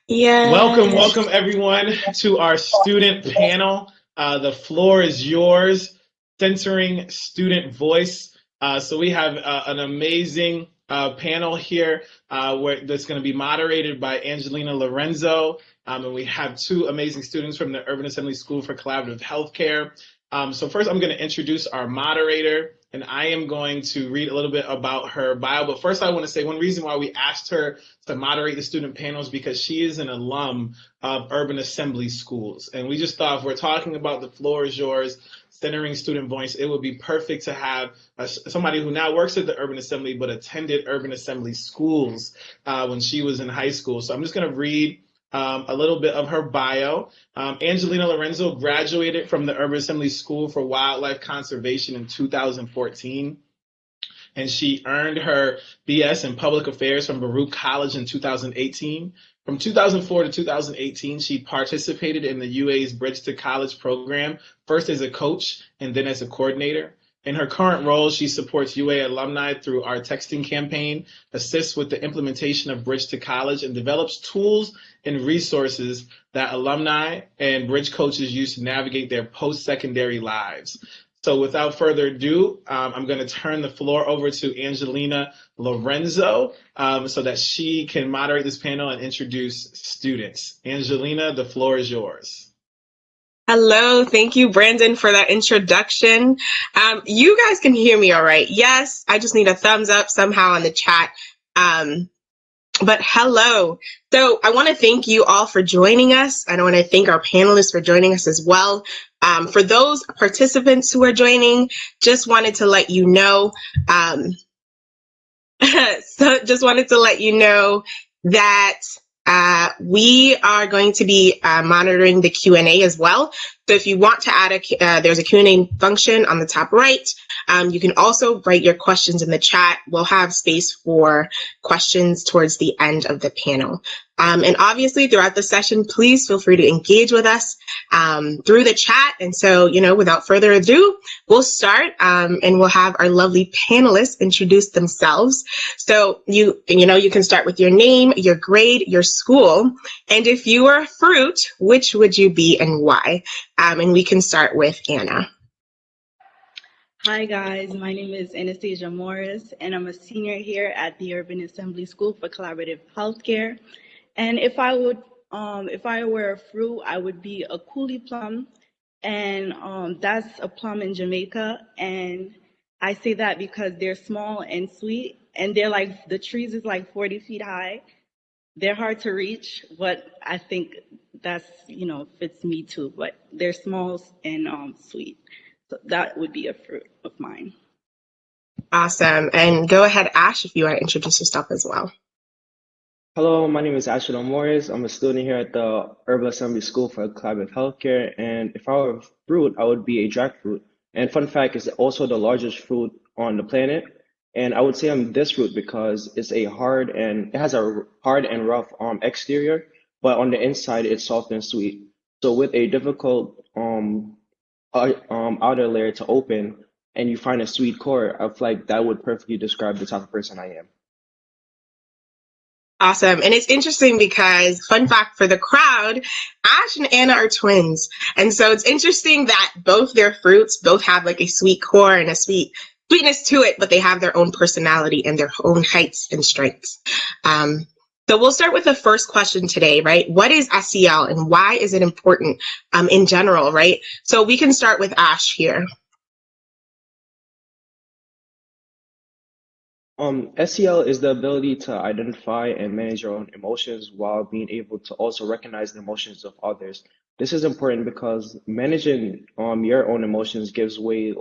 Welcome Yes. everyone to our student panel. The floor is yours, centering student voice. So we have an amazing panel here that's going to be moderated by Angelina Lorenzo. And we have two amazing students from the Urban Assembly School for Collaborative Healthcare. So first I'm going to introduce our moderator, and I am going to read a little bit about her bio. But first I want to say one reason why we asked her to moderate the student panels because she is an alum of Urban Assembly Schools. And we just thought if we're talking about the floor is yours, centering student voice, it would be perfect to have somebody who now works at the Urban Assembly but attended Urban Assembly Schools when she was in high school. So I'm just going to read a little bit of her bio. Angelina Lorenzo graduated from the Urban Assembly School for Wildlife Conservation in 2014, and she earned her BS in Public Affairs from Baruch College in 2018. From 2004 to 2018, she participated in the UA's Bridge to College program, first as a coach and then as a coordinator. In her current role, she supports UA alumni through our texting campaign, assists with the implementation of Bridge to College, and develops tools and resources that alumni and Bridge coaches use to navigate their post-secondary lives. So without further ado, I'm going to turn the floor over to Angelina Lorenzo so that she can moderate this panel and introduce students. Angelina, the floor is yours. Hello. Thank you, Brandon, for that introduction. You guys can hear me all right. Yes, I just need a thumbs up somehow in the chat. But hello. So I want to thank you all for joining us. And I want to thank our panelists for joining us as well. For those participants who are joining, just wanted to let you know, that we are going to be monitoring the Q&A as well. So if you want to add there's a Q&A function on the top right. You can also write your questions in the chat. We'll have space for questions towards the end of the panel. And obviously throughout the session, please feel free to engage with us through the chat. And so, without further ado, we'll start and we'll have our lovely panelists introduce themselves. So you can start with your name, your grade, your school, and if you were a fruit, which would you be and why? And we can start with Anna. Hi guys, my name is Anastasia Morris, and I'm a senior here at the Urban Assembly School for Collaborative Healthcare. And if I were a fruit, I would be a coulis plum, and that's a plum in Jamaica. And I say that because they're small and sweet, and the trees is like 40 feet high. They're hard to reach, but I think that's fits me too. But they're small and sweet. So that would be a fruit of mine. Awesome. And go ahead, Ash, if you want to introduce yourself as well. Hello, my name is Ashton Morris. I'm a student here at the Urban Assembly School for Collaborative Healthcare. And if I were a fruit, I would be a jackfruit. And fun fact, it's also the largest fruit on the planet. And I would say I'm this fruit because it has a hard and rough exterior, but on the inside it's soft and sweet. So with a difficult outer layer to open, and you find a sweet core, I feel like that would perfectly describe the type of person I am. Awesome. And it's interesting because, fun fact for the crowd, Ash and Anna are twins. And so it's interesting that both their fruits both have like a sweet core and a sweetness to it, but they have their own personality and their own heights and strengths. So we'll start with the first question today, right? What is SEL and why is it important in general, right? So we can start with Ash here. SEL is the ability to identify and manage your own emotions while being able to also recognize the emotions of others. This is important because managing your own emotions gives way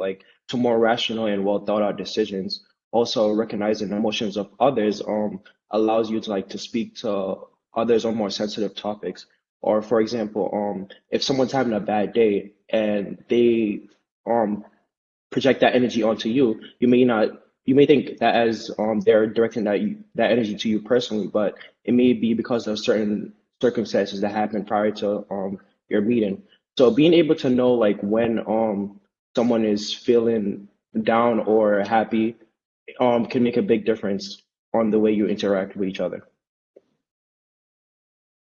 to more rational and well thought out decisions. Also, recognizing the emotions of others allows you to to speak to others on more sensitive topics. Or for example, if someone's having a bad day and they um project that energy onto you, you may think that as they're directing that energy to you personally, but it may be because of certain circumstances that happened prior to your meeting. So being able to know when someone is feeling down or happy can make a big difference on the way you interact with each other.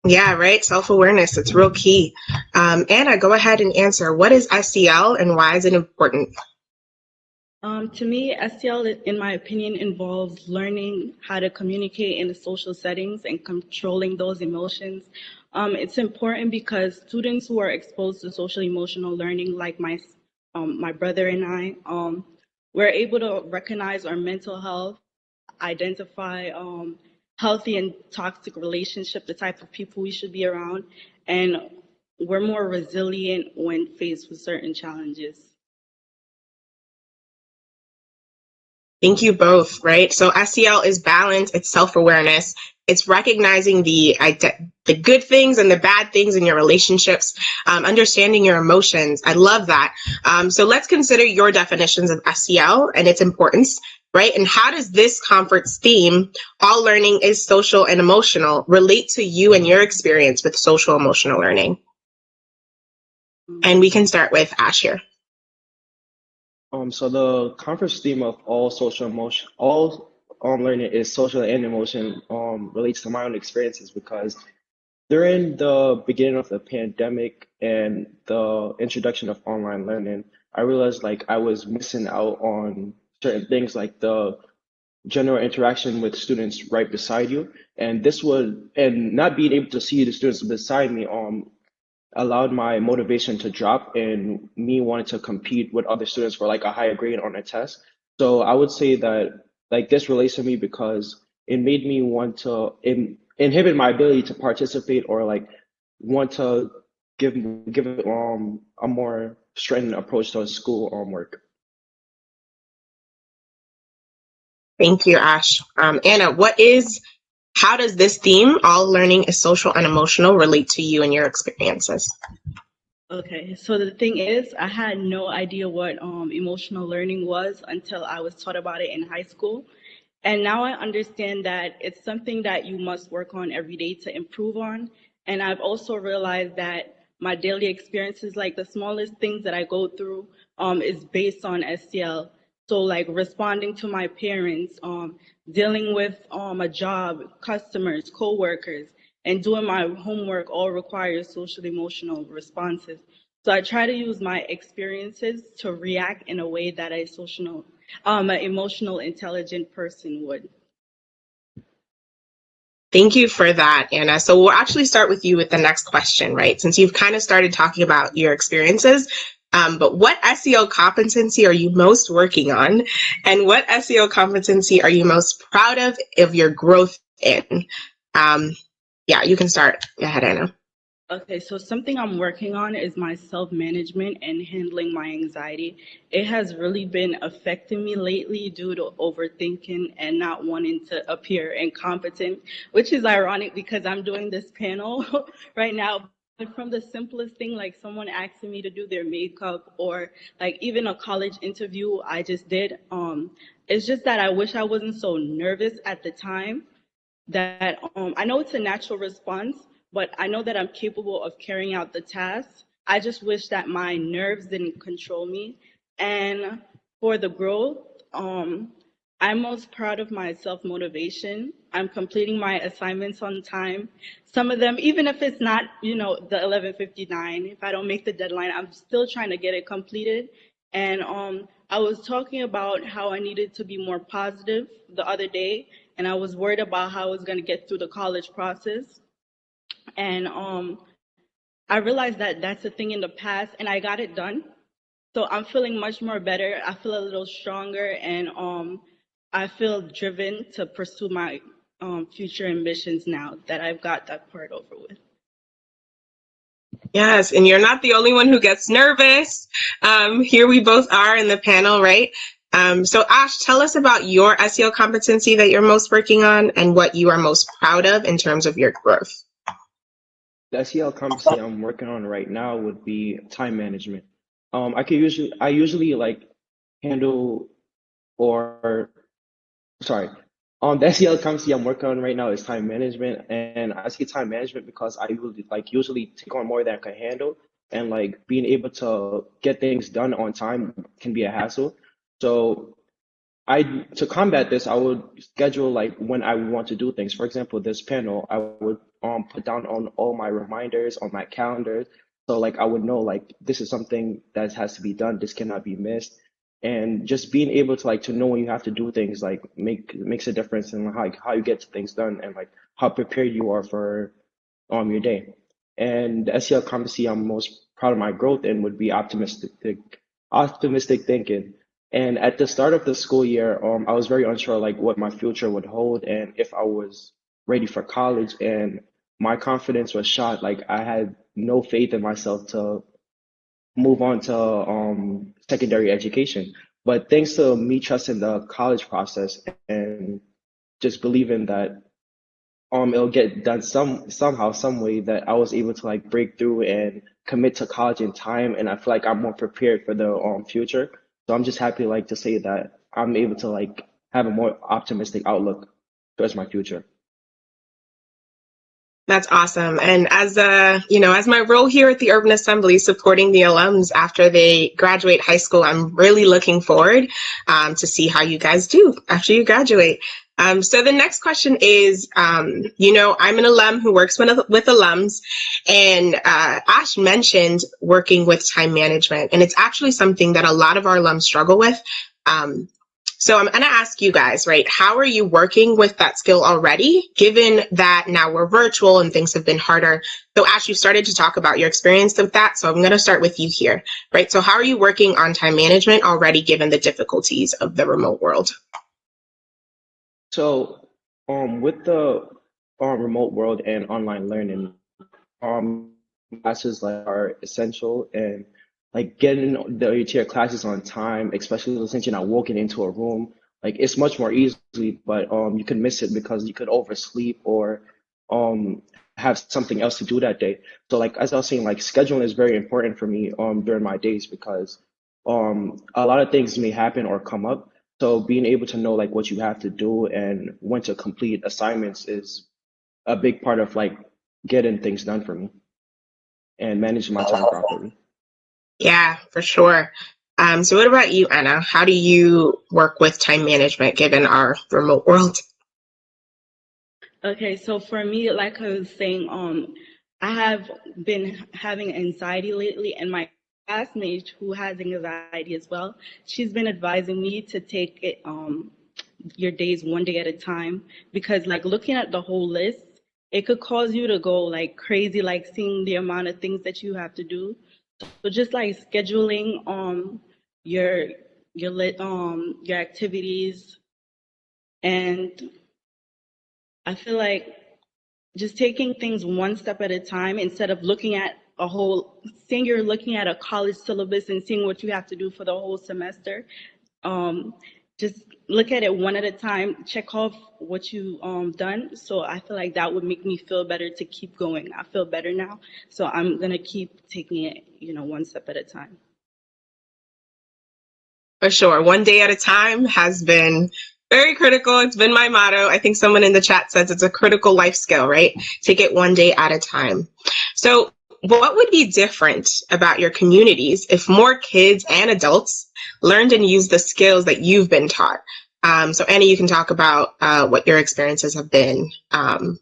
Yeah, right. Self-awareness. It's real key. Anna, go ahead and answer. What is SEL and why is it important? To me, SEL, in my opinion, involves learning how to communicate in the social settings and controlling those emotions. It's important because students who are exposed to social emotional learning, like my brother and I, we're able to recognize our mental health, identify healthy and toxic relationship, the type of people we should be around, and we're more resilient when faced with certain challenges. Thank you both, right? So SEL is balance, it's self-awareness, it's recognizing the good things and the bad things in your relationships, understanding your emotions. I love that. So let's consider your definitions of SEL and its importance, right? And how does this conference theme, all learning is social and emotional, relate to you and your experience with social emotional learning? And we can start with Ash here. So the conference theme of all learning is social and emotion, relates to my own experiences because during the beginning of the pandemic and the introduction of online learning, I realized like I was missing out on certain things like the general interaction with students right beside you. And not being able to see the students beside me, allowed my motivation to drop and me wanting to compete with other students for like a higher grade on a test. So I would say that like this relates to me because it made me want to inhibit my ability to participate or like want to give give a more strengthened approach to school work. Thank you, Ash. Anna, how does this theme, all learning is social and emotional, relate to you and your experiences? Okay, so the thing is, I had no idea what emotional learning was until I was taught about it in high school. And now I understand that it's something that you must work on every day to improve on. And I've also realized that my daily experiences, like the smallest things that I go through, is based on STL. So like responding to my parents, dealing with a job, customers, coworkers, and doing my homework all requires social emotional responses. So I try to use my experiences to react in a way that an emotional, intelligent person would. Thank you for that, Anna. So we'll actually start with you with the next question, right? Since you've kind of started talking about your experiences, but what SEO competency are you most working on? And what SEO competency are you most proud of your growth in? Um, yeah, you can start. Go ahead, Anna. Okay, so something I'm working on is my self-management and handling my anxiety. It has really been affecting me lately due to overthinking and not wanting to appear incompetent, which is ironic because I'm doing this panel right now. But from the simplest thing, like someone asking me to do their makeup or like even a college interview I just did, it's just that I wish I wasn't so nervous at the time that I know it's a natural response, but I know that I'm capable of carrying out the task. I just wish that my nerves didn't control me. And for the growth, I'm most proud of my self motivation. I'm completing my assignments on time. Some of them, even if it's not, the 11:59, if I don't make the deadline, I'm still trying to get it completed. And I was talking about how I needed to be more positive the other day, and I was worried about how I was going to get through the college process. And I realized that that's a thing in the past, and I got it done. So I'm feeling much more better. I feel a little stronger, and I feel driven to pursue my future ambitions now that I've got that part over with. Yes, and you're not the only one who gets nervous. Here we both are in the panel, right? So Ash, tell us about your SEO competency that you're most working on and what you are most proud of in terms of your growth. The SEL competency I'm working on right now would be time management. I usually like handle or sorry. The SEL competency I'm working on right now is time management, and I say time management because I usually take on more than I can handle, and like being able to get things done on time can be a hassle. So to combat this, I would schedule like when I want to do things. For example, this panel, I would put down on all my reminders on my calendar. So like I would know like this is something that has to be done. This cannot be missed. And just being able to like to know when you have to do things like makes a difference in how you get things done and like how prepared you are for your day. And the SEL competency I'm most proud of my growth in would be optimistic thinking. And at the start of the school year, I was very unsure like what my future would hold and if I was ready for college. And my confidence was shot. Like I had no faith in myself to move on to secondary education. But thanks to me trusting the college process and just believing that it'll get done somehow, some way that I was able to like break through and commit to college in time, and I feel like I'm more prepared for the future. So I'm just happy like to say that I'm able to like have a more optimistic outlook towards my future. That's awesome. And as as my role here at the Urban Assembly supporting the alums after they graduate high school, I'm really looking forward to see how you guys do after you graduate. So the next question is, I'm an alum who works with alums, and Ash mentioned working with time management, and it's actually something that a lot of our alums struggle with. So I'm going to ask you guys, right? How are you working with that skill already, given that now we're virtual and things have been harder? So Ash, you started to talk about your experience with that. So I'm going to start with you here, right? So how are you working on time management already, given the difficulties of the remote world? So with the remote world and online learning, um classes like are essential and like getting to your classes on time, especially since you're not walking into a room, like it's much more easily, but you can miss it because you could oversleep or um have something else to do that day. So like as I was saying, like scheduling is very important for me during my days because a lot of things may happen or come up. So being able to know like what you have to do and when to complete assignments is a big part of like getting things done for me and managing my time properly. Yeah, for sure. So what about you, Anna? How do you work with time management given our remote world? Okay, so for me, like I was saying, I have been having anxiety lately, and my classmate who has anxiety as well, she's been advising me to take it your days one day at a time because like looking at the whole list, it could cause you to go like crazy, like seeing the amount of things that you have to do. So just like scheduling your your activities, and I feel like just taking things one step at a time instead of looking at a whole saying you're looking at a college syllabus and seeing what you have to do for the whole semester. um, just look at it one at a time, check off what you done. So I feel like that would make me feel better to keep going. I feel better now, so I'm gonna keep taking it, one step at a time. For sure. One day at a time has been very critical. It's been my motto. I think someone in the chat says it's a critical life skill, right? Take it one day at a time. So what would be different about your communities if more kids and adults learned and used the skills that you've been taught? So Annie, you can talk about what your experiences have been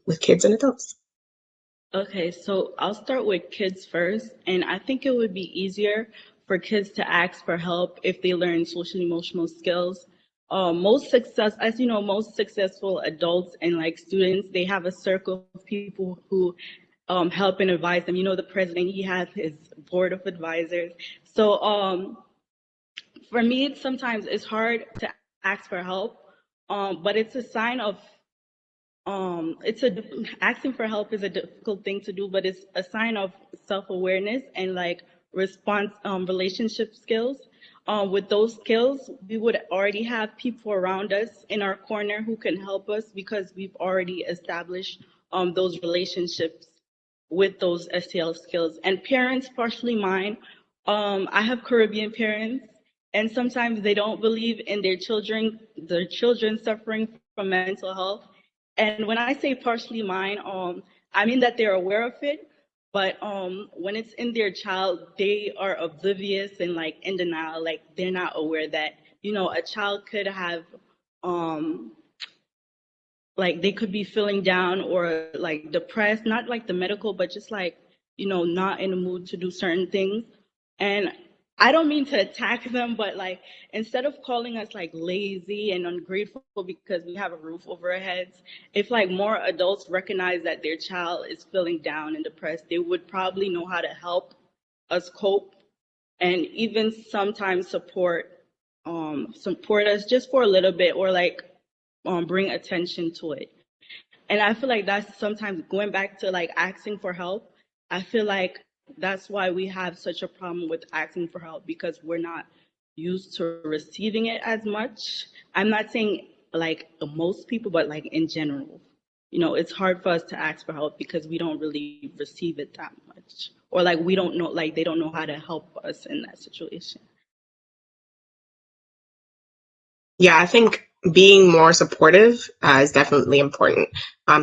with kids and adults. Okay, so I'll start with kids first, and I think it would be easier for kids to ask for help if they learn social emotional skills. As you know, most successful adults and like students, they have a circle of people who help and advise them. You know, the president, he has his board of advisors. So for me, sometimes it's hard to ask for help, but it's a sign of it's a asking for help is a difficult thing to do, but it's a sign of self-awareness and like response relationship skills. With those skills, we would already have people around us in our corner who can help us because we've already established those relationships with those STL skills. And parents, partially mine, I have Caribbean parents, and sometimes they don't believe in their children suffering from mental health. And when I say partially mine, I mean that they're aware of it, but when it's in their child, they are oblivious and like in denial, like they're not aware that a child could have um like they could be feeling down or like depressed, not like the medical, but just like, not in the mood to do certain things. And I don't mean to attack them, but like instead of calling us like lazy and ungrateful because we have a roof over our heads, if like more adults recognize that their child is feeling down and depressed, they would probably know how to help us cope and even sometimes support us just for a little bit or like bring attention to it. And I feel like that's sometimes going back to like asking for help. I feel like that's why we have such a problem with asking for help because we're not used to receiving it as much. I'm not saying like most people, but like in general. It's hard for us to ask for help because we don't really receive it that much. Or like we don't know, like they don't know how to help us in that situation. Yeah, I think being more supportive is definitely important.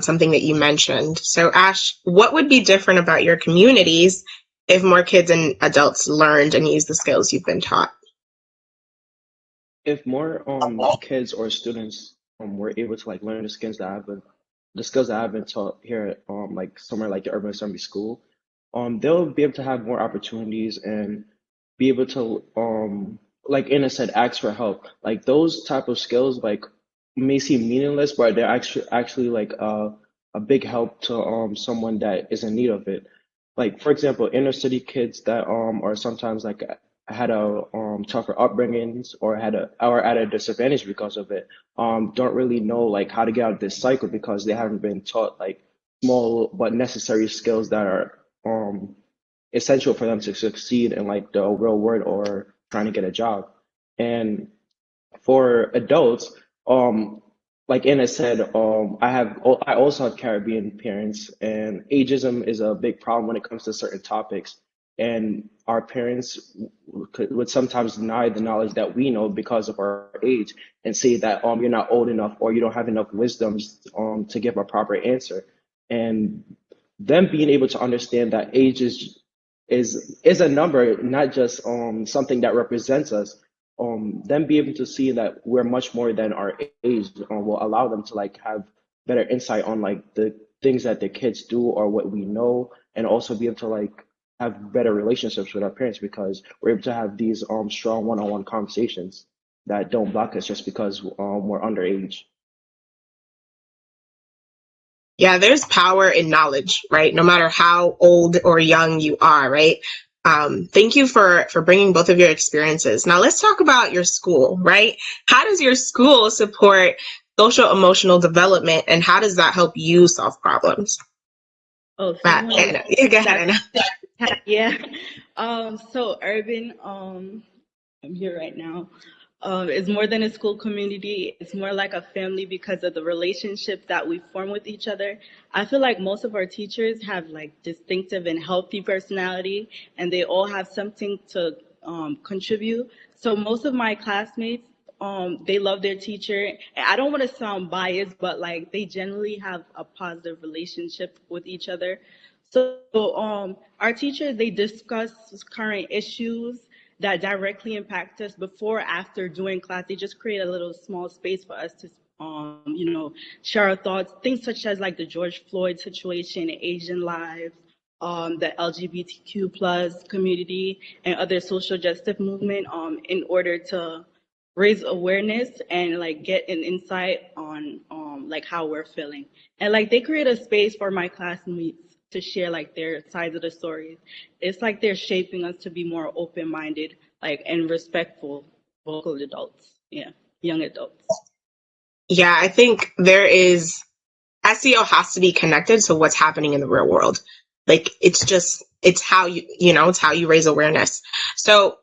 Something that you mentioned. So, Ash, what would be different about your communities if more kids and adults learned and used the skills you've been taught? If more kids or students were able to like learn the skills that I've been taught here at like somewhere like the Urban Assembly School, they'll be able to have more opportunities and be able to like Anna said, ask for help. Like those type of skills like may seem meaningless, but they're actually like a big help to someone that is in need of it. Like for example, inner city kids that are sometimes like had a tougher upbringings or or at a disadvantage because of it, don't really know like how to get out of this cycle because they haven't been taught like small but necessary skills that are essential for them to succeed in like the real world or trying to get a job. And for adults, like Anna said, I also have Caribbean parents, and ageism is a big problem when it comes to certain topics. And our parents would sometimes deny the knowledge that we know because of our age, and say that you're not old enough or you don't have enough wisdoms to give a proper answer. And them being able to understand that age is a number, not just something that represents us. Them be able to see that we're much more than our age will allow them to like have better insight on like the things that the kids do or what we know, and also be able to like have better relationships with our parents because we're able to have these strong one-on-one conversations that don't block us just because we're underage. Yeah, there's power in knowledge, right? No matter how old or young you are, right? Thank you for bringing both of your experiences. Now let's talk about your school, right? How does your school support social emotional development, and how does that help you solve problems? Oh, so you Matt, want Anna, you go to ahead, Anna. yeah. So urban, I'm here right now. It's more than a school community. It's more like a family because of the relationship that we form with each other. I feel like most of our teachers have like distinctive and healthy personality, and they all have something to contribute. So most of my classmates, they love their teacher. And I don't want to sound biased, but like they generally have a positive relationship with each other. So our teachers, they discuss current issues that directly impact us before, after, during class. They just create a little small space for us to, share our thoughts. Things such as like the George Floyd situation, Asian lives, the LGBTQ plus community, and other social justice movement. In order to raise awareness and like get an insight on like how we're feeling. And like they create a space for my classmates to share like their sides of the stories. It's like they're shaping us to be more open-minded, like, and respectful vocal adults. Yeah, young adults. Yeah, I think there is SEO has to be connected to what's happening in the real world. Like it's how it's how you raise awareness. So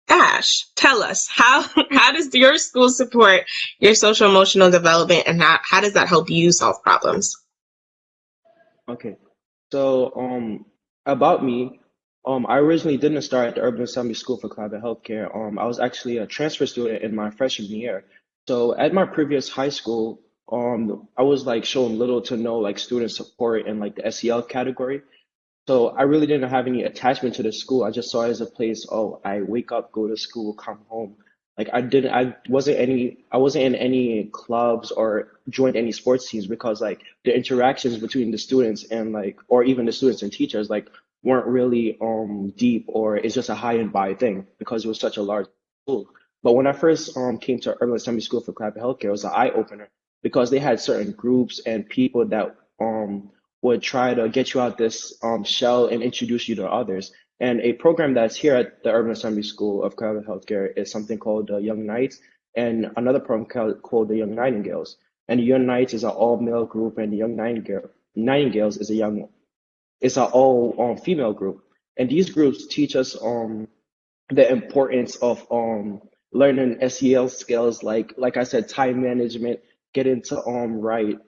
Ash, tell us how does your school support your social emotional development, and how does that help you solve problems? Okay, so about me, I originally didn't start at the Urban Assembly School for Climate Healthcare. I was actually a transfer student in my freshman year. So at my previous high school, I was like shown little to no like student support in like the SEL category. So I really didn't have any attachment to the school. I just saw it as a place, oh, I wake up, go to school, come home. Like I wasn't in any clubs or joined any sports teams because like the interactions between the students and like or even the students and teachers like weren't really deep, or it's just a high and by thing because it was such a large school. But when I first came to Urban Assembly School for Collaborative Healthcare, it was an eye opener because they had certain groups and people that would try to get you out this shell and introduce you to others. And a program that's here at the Urban Assembly School of Collaborative Healthcare is something called the Young Knights, and another program called the Young Nightingales. And the Young Knights is an all-male group, and the Young Nightingales is an all female group. And these groups teach us the importance of learning SEL skills, like I said, time management, getting to write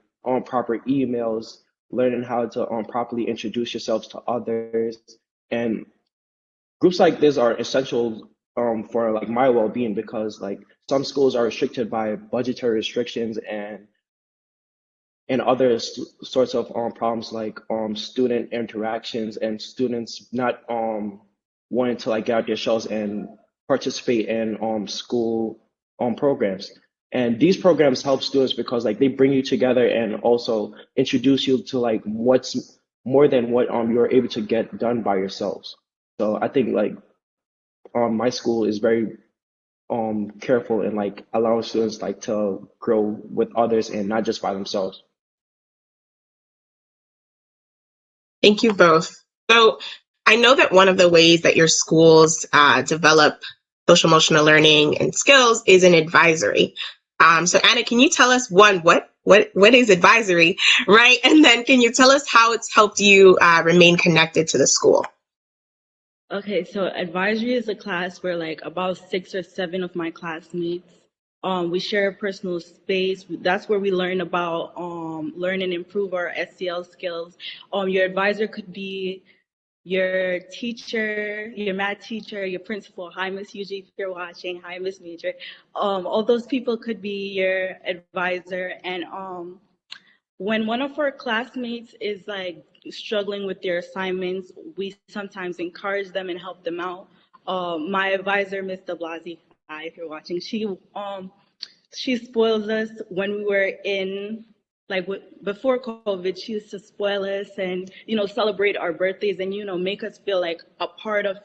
proper emails, learning how to properly introduce yourselves to others. And groups like this are essential for like my well-being because like some schools are restricted by budgetary restrictions and other sorts of problems like student interactions and students not wanting to like get out their shells and participate in school programs. And these programs help students because like they bring you together and also introduce you to like what's more than what you're able to get done by yourselves. So I think like my school is very careful in like allowing students like to grow with others and not just by themselves. Thank you both. So I know that one of the ways that your schools develop social emotional learning and skills is an advisory. So Anna, can you tell us what is advisory, right? And then can you tell us how it's helped you remain connected to the school? Okay, so advisory is a class where like about 6 or 7 of my classmates, we share a personal space. That's where we learn about learn and improve our SEL skills. Your advisor could be your teacher, your math teacher, your principal. Hi, Miss Yuji, if you're watching. Hi, Miss Major. All those people could be your advisor. And when one of our classmates is like struggling with their assignments, we sometimes encourage them and help them out. My advisor, Miss De Blasi, hi, if you're watching, she spoils us when we were in like before COVID. She used to spoil us and celebrate our birthdays and make us feel like a part of.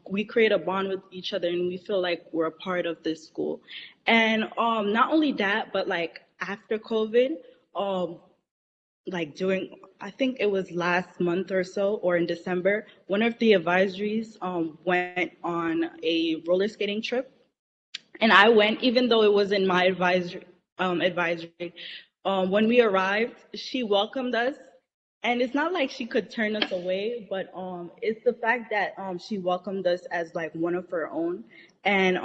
We create a bond with each other and we feel like we're a part of this school. And not only that, but like after COVID, um, like during I think it was last month or so or in December, one of the advisories went on a roller skating trip, and I went even though it was in my advisory. When we arrived, she welcomed us, and it's not like she could turn us away, but it's the fact that she welcomed us as like one of her own, and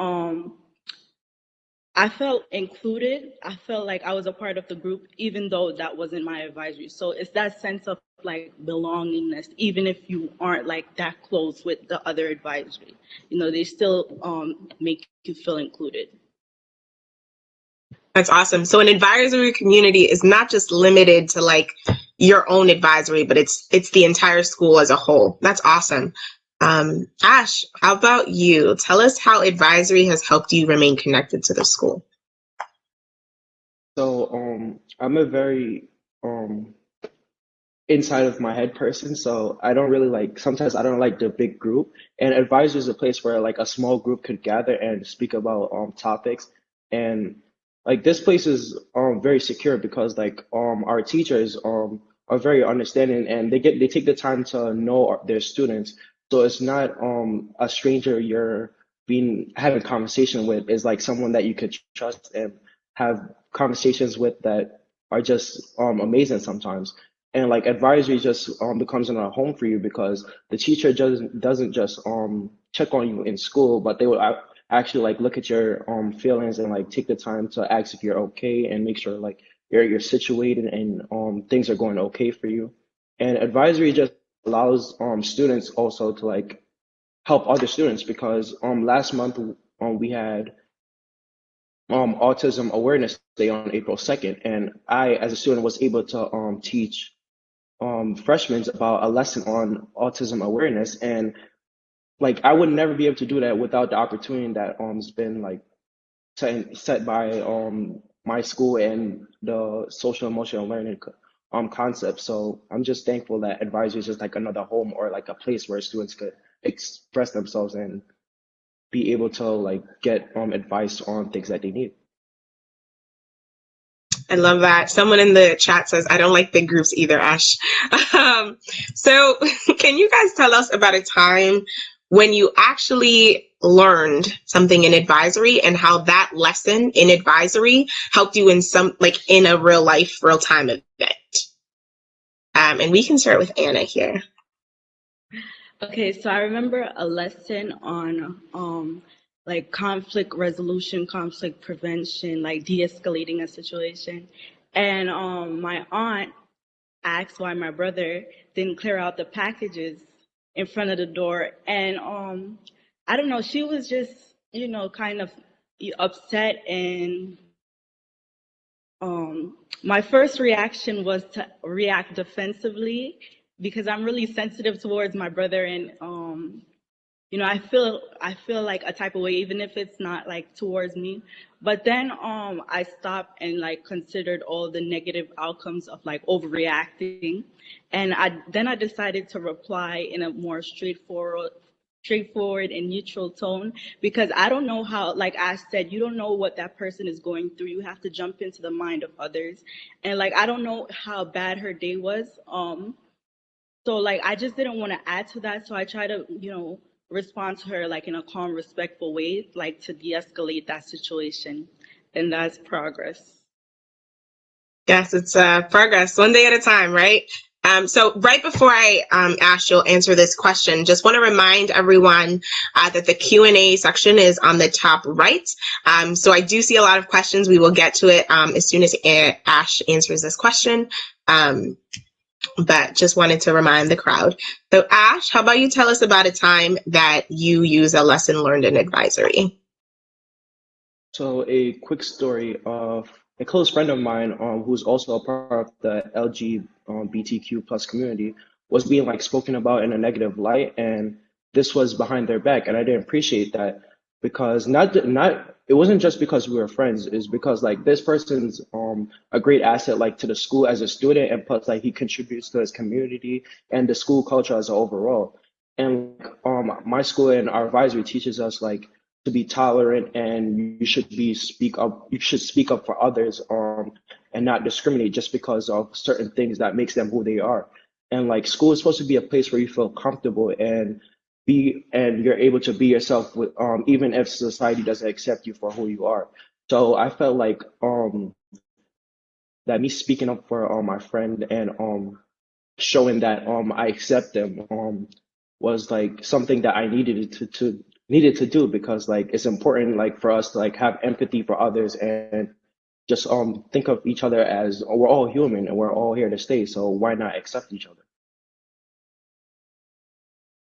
I felt included. I felt like I was a part of the group, even though that wasn't my advisory. So it's that sense of like belongingness, even if you aren't like that close with the other advisory. They still make you feel included. That's awesome. So an advisory community is not just limited to like your own advisory, but it's the entire school as a whole. That's awesome. Ash, how about you? Tell us how advisory has helped you remain connected to the school. So I'm a very inside of my head person, so I don't really like sometimes I don't like the big group. And advisory is a place where like a small group could gather and speak about topics. And like this place is very secure because like our teachers are very understanding and they take the time to know their students. So it's not a stranger you're being having conversation with. Is like someone that you could trust and have conversations with that are just amazing sometimes. And like advisory just becomes a home for you because the teacher doesn't just check on you in school, but they will actually like look at your feelings and like take the time to ask if you're okay and make sure like you're situated and things are going okay for you. And advisory just allows students also to like help other students because last month we had Autism Awareness Day on April 2nd, and I, as a student, was able to teach freshmen about a lesson on autism awareness. And like I would never be able to do that without the opportunity that has been like set by my school and the social emotional learning concept. So I'm just thankful that advisory is just like another home or like a place where students could express themselves and be able to like get advice on things that they need. I love that. Someone in the chat says, I don't like big groups either, Ash. Um, so can you guys tell us about a time when you actually learned something in advisory and how that lesson in advisory helped you in some, like in a real life, real time event? And we can start with Anna here. Okay, so I remember a lesson on like conflict resolution, conflict prevention, like de-escalating a situation. And my aunt asked why my brother didn't clear out the packages in front of the door. And I don't know, she was just, kind of upset. And my first reaction was to react defensively because I'm really sensitive towards my brother. And I feel like a type of way, even if it's not like towards me. But then I stopped and like considered all the negative outcomes of like overreacting. And I decided to reply in a more straightforward and neutral tone, because I don't know how, like I said, you don't know what that person is going through. You have to jump into the mind of others. And like I don't know how bad her day was. So like I just didn't want to add to that. So I try to, respond to her like in a calm, respectful way, like to de-escalate that situation. And that's progress. Yes, it's progress, one day at a time, right? So right before I ask you'll answer this question, just want to remind everyone that the Q&A section is on the top right. So I do see a lot of questions. We will get to it as soon as Ash answers this question. But just wanted to remind the crowd. So Ash, how about you tell us about a time that you use a lesson learned in advisory? So a quick story of a close friend of mine, who's also a part of the LGBTQ plus community, was being like spoken about in a negative light, and this was behind their back, and I didn't appreciate that because not it wasn't just because we were friends, it's because like this person's a great asset like to the school as a student, and plus like he contributes to his community and the school culture as a overall. And my school and our advisory teaches us like to be tolerant, and you should speak up for others, and not discriminate just because of certain things that makes them who they are. And like school is supposed to be a place where you feel comfortable and you're able to be yourself with even if society doesn't accept you for who you are. So I felt like that me speaking up for my friend and showing that I accept them was like something that I needed to do, because like it's important like for us to like have empathy for others and just think of each other as we're all human and we're all here to stay, so why not accept each other?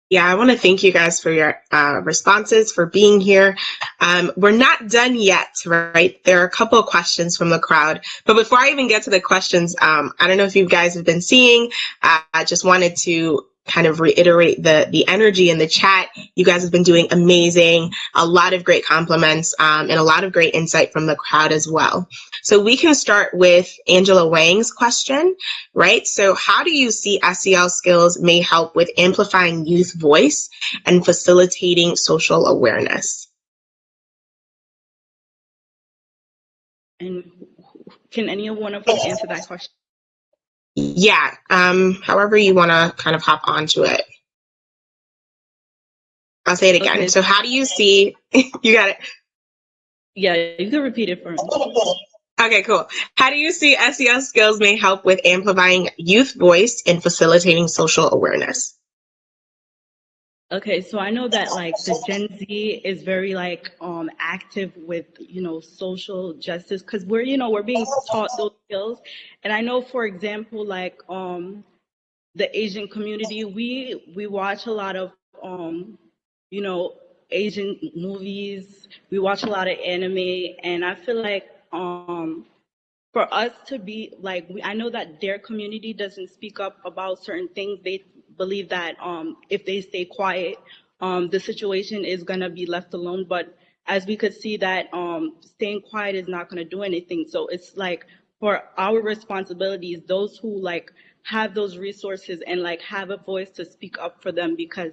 Yeah, I want to thank you guys for your responses, for being here. We're not done yet, right? There are a couple of questions from the crowd. But before I even get to the questions, I don't know if you guys have been seeing, I just wanted to kind of reiterate the energy in the chat. You guys have been doing amazing, a lot of great compliments, and a lot of great insight from the crowd as well. So we can start with Angela Wang's question, right? So how do you see SEL skills may help with amplifying youth voice and facilitating social awareness? And can any one of us answer that question? Yeah, however you want to kind of hop onto it. I'll say it again. Okay. So how do you see, you got it? Yeah, you can repeat it for me. Okay, cool. How do you see SEL skills may help with amplifying youth voice and facilitating social awareness? Okay, so I know that like the Gen Z is very like active with social justice, because we're being taught those skills. And I know, for example, like the Asian community, we watch a lot of you know Asian movies, we watch a lot of anime. And I feel like for us to be like, I know that their community doesn't speak up about certain things. They believe that if they stay quiet, the situation is gonna be left alone. But as we could see that staying quiet is not going to do anything. So it's like for our responsibilities, those who like have those resources and like have a voice to speak up for them, because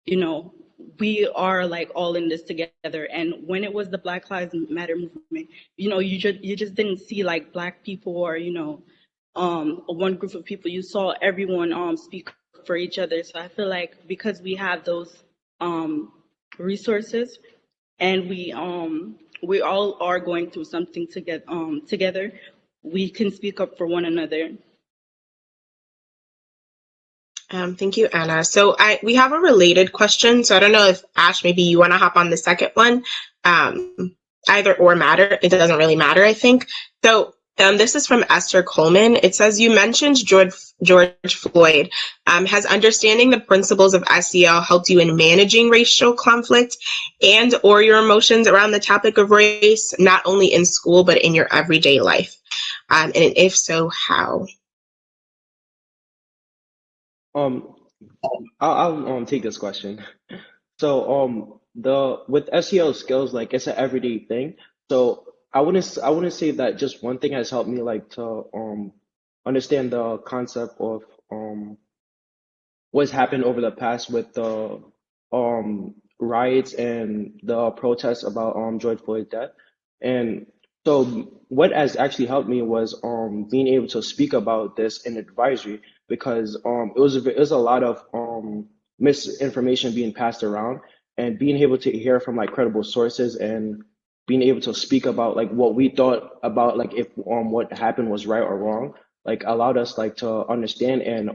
you know we are like all in this together. And when it was the Black Lives Matter movement, you just didn't see like Black people or one group of people. You saw everyone speak for each other. So I feel like because we have those resources, and we all are going through something together, we can speak up for one another. Thank you, Anna. So we have a related question. So I don't know if Ash, maybe you want to hop on the second one. Either or matter. It doesn't really matter, I think. So this is from Esther Coleman. It says, you mentioned George Floyd. Has understanding the principles of SEL helped you in managing racial conflict and or your emotions around the topic of race, not only in school, but in your everyday life? And if so, how? I'll take this question. So the with SEO skills, like it's an everyday thing. So I wouldn't say that just one thing has helped me like to understand the concept of what's happened over the past with the riots and the protests about George Floyd's death. And so what has actually helped me was being able to speak about this in advisory, because it was a lot of misinformation being passed around, and being able to hear from like credible sources and being able to speak about like what we thought about like if what happened was right or wrong, like allowed us like to understand and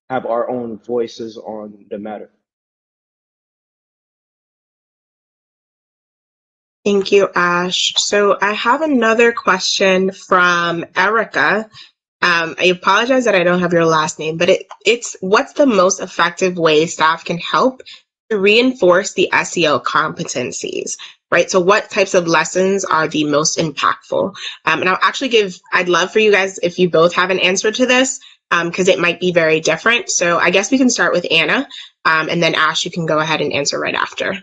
have our own voices on the matter. Thank you, Ash. So I have another question from Erica. I apologize that I don't have your last name, but it's what's the most effective way staff can help to reinforce the SEL competencies, right? So what types of lessons are the most impactful? And I'd love for you guys, if you both have an answer to this, because it might be very different. So I guess we can start with Anna, and then Ash, you can go ahead and answer right after.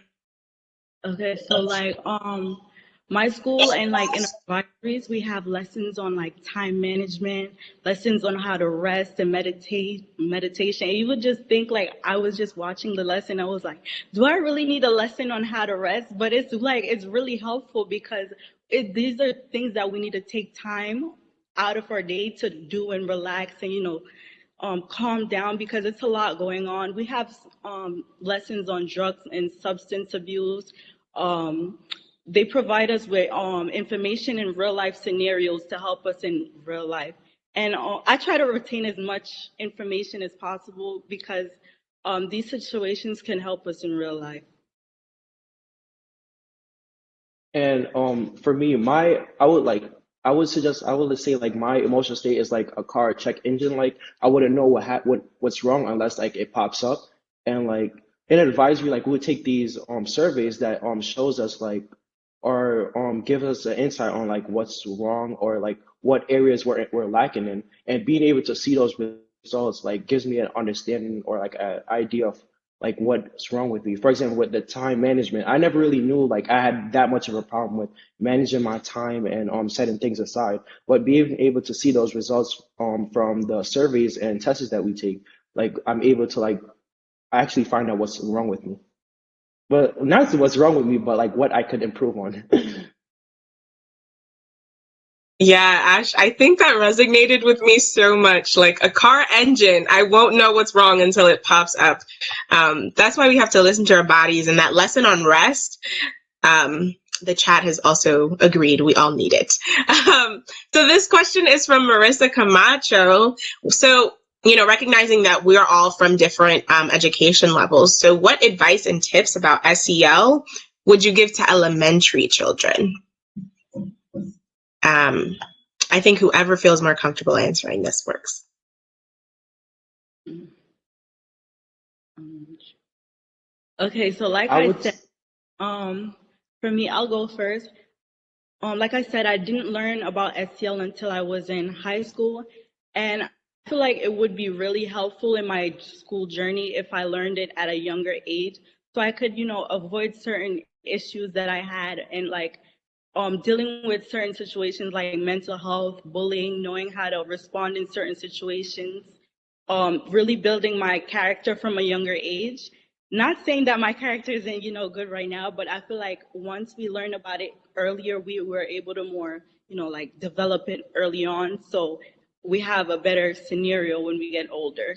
Okay, so like my school and like in our advisories, we have lessons on like time management, lessons on how to rest and meditation. And you would just think like I was just watching the lesson. I was like, do I really need a lesson on how to rest? But it's like it's really helpful because these are things that we need to take time out of our day to do and relax and calm down, because it's a lot going on. We have lessons on drugs and substance abuse. Um, they provide us with information in real life scenarios to help us in real life. And I try to retain as much information as possible because these situations can help us in real life. And for me, I would say like my emotional state is like a car check engine. Like I wouldn't know what's wrong unless like it pops up. And like in advisory, like we would take these surveys that shows us like or give us an insight on like what's wrong or like what areas we're lacking in, and being able to see those results like gives me an understanding or like an idea of like what's wrong with me. For example, with the time management, I never really knew like I had that much of a problem with managing my time and setting things aside. But being able to see those results from the surveys and tests that we take, like I'm able to like actually find out what's wrong with me. But not what's wrong with me, but like what I could improve on. Yeah, Ash, I think that resonated with me so much. Like a car engine, I won't know what's wrong until it pops up. That's why we have to listen to our bodies. And that lesson on rest, the chat has also agreed we all need it. So this question is from Marissa Camacho. So, recognizing that we are all from different education levels. So what advice and tips about SEL would you give to elementary children? I think whoever feels more comfortable answering this works. Okay, so like I I would said, for me, I'll go first. Like I said, I didn't learn about SEL until I was in high school, and I feel like it would be really helpful in my school journey if I learned it at a younger age. so I could, avoid certain issues that I had, and like dealing with certain situations like mental health, bullying, knowing how to respond in certain situations, really building my character from a younger age. Not saying that my character isn't, good right now, but I feel like once we learn about it earlier, we were able to more, like develop it early on. So we have a better scenario when we get older.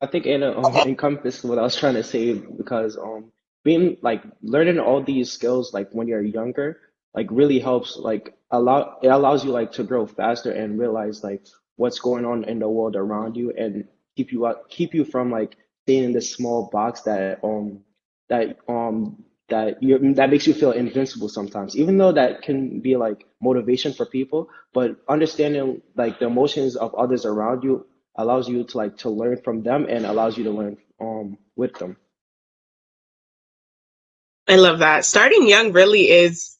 I think it encompassed what I was trying to say because being like learning all these skills like when you're younger like really helps like allows you like to grow faster and realize like what's going on in the world around you and keep you from like staying in this small box that that makes you feel invincible sometimes, even though that can be like motivation for people, but understanding like the emotions of others around you allows you to like to learn from them and allows you to learn with them. I love that. Starting young really is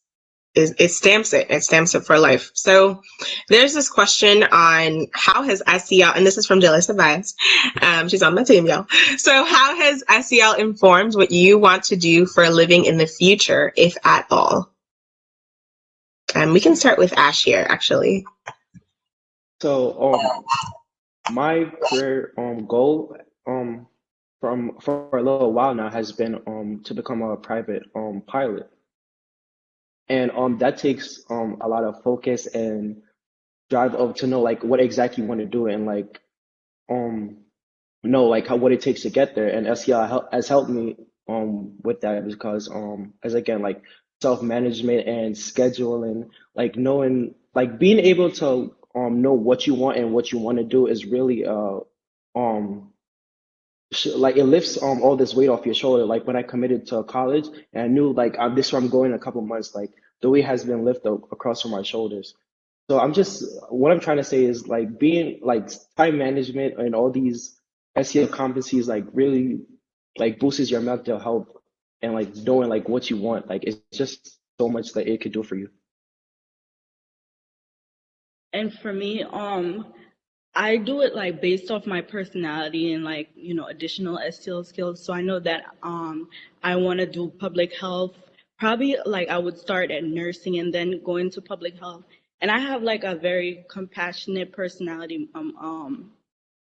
it stamps it. It stamps it for life. So there's this question on how has SEL, and this is from Jalissa Vines. She's on my team, y'all. So how has SEL informed what you want to do for a living in the future, if at all? We can start with Ash here, actually. So my career goal from for a little while now has been to become a private pilot. And that takes a lot of focus and drive of to know like what exactly you want to do and like um know like how what it takes to get there. And SEL has helped me with that because as again like self-management and scheduling, like knowing like being able to know what you want and what you want to do is really um like it lifts all this weight off your shoulder. Like when I committed to college and I knew like this is where I'm going in a couple months, like the weight has been lifted across from my shoulders. So I'm just what I'm trying to say is like being like time management and all these SEO competencies like really like boosts your mental health and like knowing like what you want. Like it's just so much that it could do for you. And for me, I do it like based off my personality and like, additional STL skills. So I know that I want to do public health. Probably like I would start at nursing and then go into public health. And I have like a very compassionate personality, a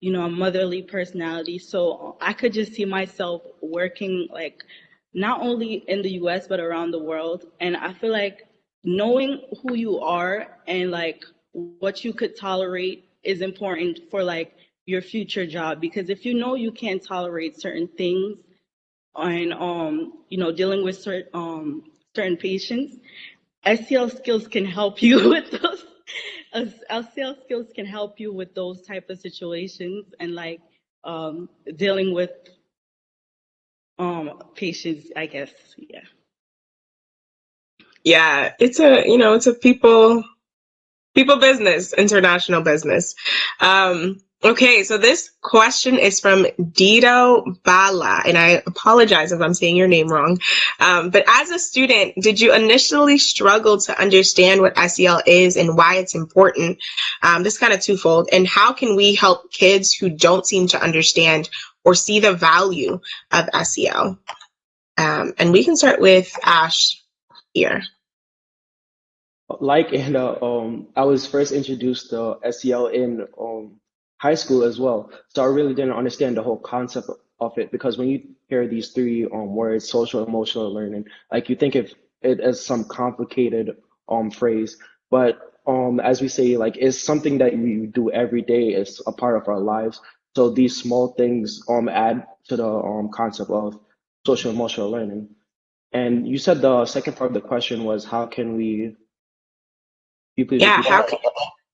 motherly personality. So I could just see myself working like not only in the US but around the world. And I feel like knowing who you are and like what you could tolerate is important for like your future job, because if you know you can't tolerate certain things and dealing with certain patients, SEL skills can help you with those. SEL skills can help you with those type of situations and like dealing with patients, I guess. Yeah. Yeah, it's a people business, international business. Okay, so this question is from Dido Bala, and I apologize if I'm saying your name wrong. But as a student, did you initially struggle to understand what SEL is and why it's important? This is kind of twofold. And how can we help kids who don't seem to understand or see the value of SEL? And we can start with Ash here. Like in I was first introduced to SEL in high school as well, so I really didn't understand the whole concept of it because when you hear these three words, social emotional learning, like you think of it as some complicated phrase, but as we say, like it's something that we do every day. It's a part of our lives. So these small things add to the concept of social emotional learning. And you said the second part of the question was how can we you please Yeah, repeat that?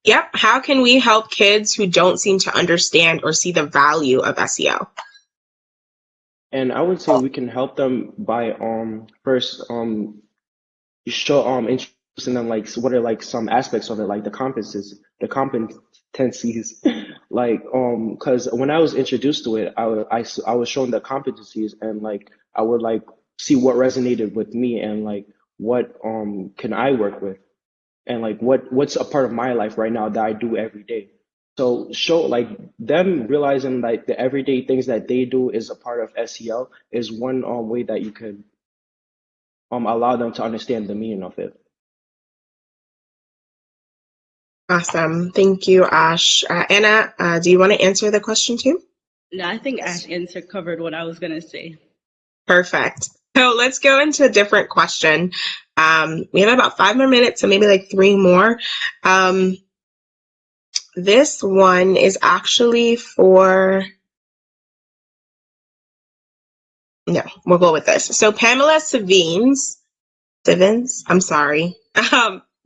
yep. How can we help kids who don't seem to understand or see the value of SEO? And I would say we can help them by first show introducing them like what are like some aspects of it like the competencies like because when I was introduced to it I was shown the competencies and like I would like see what resonated with me and like what can I work with and like what's a part of my life right now that I do every day. So show like them realizing like the everyday things that they do is a part of SEL is one way that you could allow them to understand the meaning of it. Awesome. Thank you, Ash. Anna, do you want to answer the question too? No, I think Ash answer covered what I was gonna say. Perfect. So let's go into a different question. We have about 5 more minutes, so maybe like 3 more. This one is actually for, no, we'll go with this. So Pamela Savins, I'm sorry.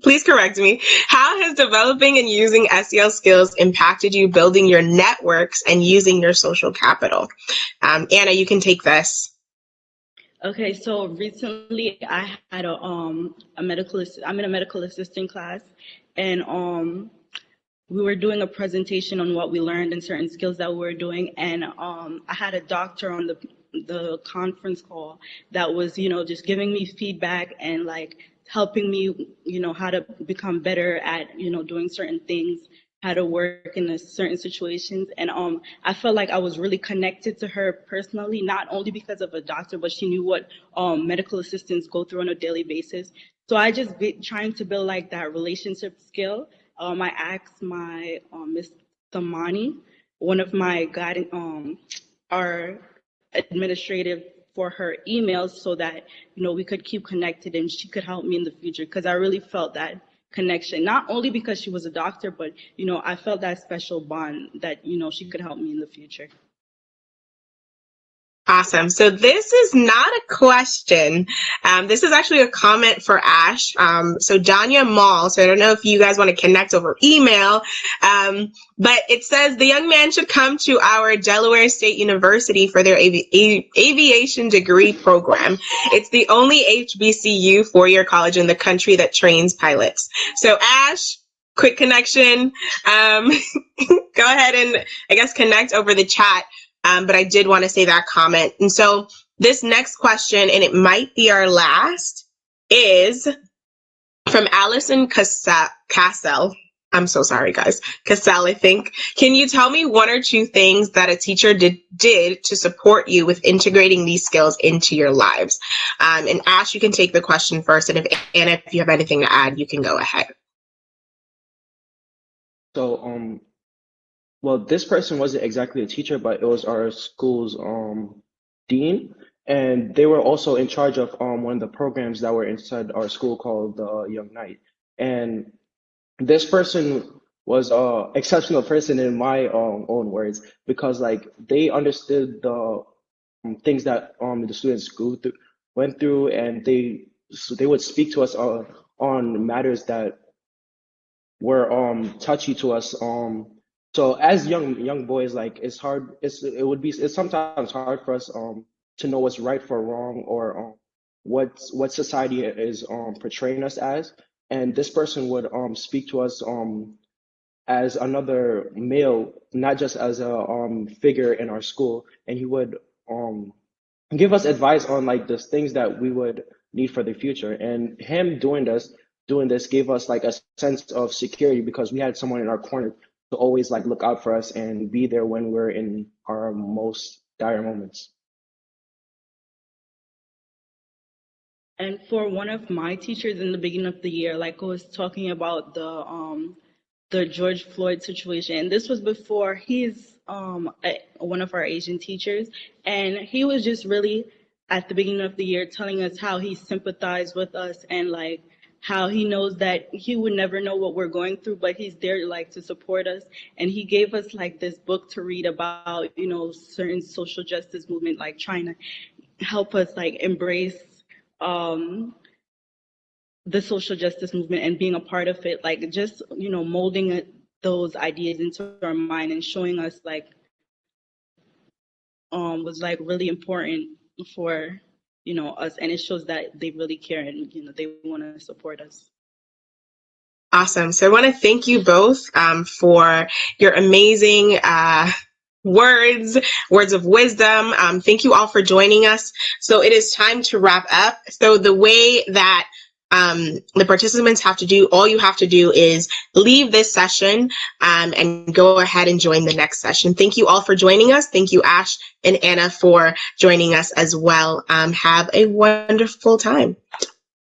Please correct me. How has developing and using SEL skills impacted you building your networks and using your social capital? Anna, you can take this. Okay, so recently I had I'm in a medical assistant class, and we were doing a presentation on what we learned and certain skills that we were doing, and I had a doctor on the conference call that was, just giving me feedback and like helping me, how to become better at, doing certain things, how to work in certain situations. And I felt like I was really connected to her personally, not only because of a doctor, but she knew what medical assistants go through on a daily basis. So I just be trying to build like that relationship skill. I asked my Miss Thamani, one of my guiding, our administrative, for her emails so that we could keep connected and she could help me in the future, because I really felt that connection, not only because she was a doctor, but I felt that special bond that she could help me in the future. Awesome. So this is not a question. This is actually a comment for Ash. So Danya Mall. So I don't know if you guys want to connect over email, but it says the young man should come to our Delaware State University for their aviation degree program. It's the only HBCU four-year college in the country that trains pilots. So Ash, quick connection. Go ahead and I guess connect over the chat. But I did want to say that comment. And so this next question, and it might be our last, is from Allison Cassell. I'm so sorry, guys. Cassell, I think. Can you tell me 1 or 2 things that a teacher did to support you with integrating these skills into your lives? And Ash, you can take the question first. And Anna, if you have anything to add, you can go ahead. So well, this person wasn't exactly a teacher, but it was our school's dean, and they were also in charge of one of the programs that were inside our school called the Young Knight. And this person was a exceptional person in my own words, because like they understood the things that the students went through, and they would speak to us on matters that were touchy to us. So as young boys, like it's sometimes hard for us to know what's right for wrong, or what society is portraying us as. And this person would speak to us as another male, not just as a figure in our school, and he would give us advice on like the things that we would need for the future. And him doing this gave us like a sense of security, because we had someone in our corner to always like look out for us and be there when we're in our most dire moments. And for one of my teachers in the beginning of the year, like I was talking about the George Floyd situation, and this was before he's one of our Asian teachers, and he was just really at the beginning of the year telling us how he sympathized with us, and like how he knows that he would never know what we're going through, but he's there like to support us. And he gave us like this book to read about certain social justice movement, like trying to help us like embrace the social justice movement and being a part of it, like just molding those ideas into our mind and showing us like was like really important for us, and it shows that they really care and they want to support us. Awesome. So I want to thank you both for your amazing words of wisdom. Thank you all for joining us. So it is time to wrap up. So the way that the participants have to do, all you have to do is leave this session and go ahead and join the next session. Thank you all for joining us. Thank you, Ash and Anna, for joining us as well. Have a wonderful time.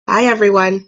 Bye, everyone.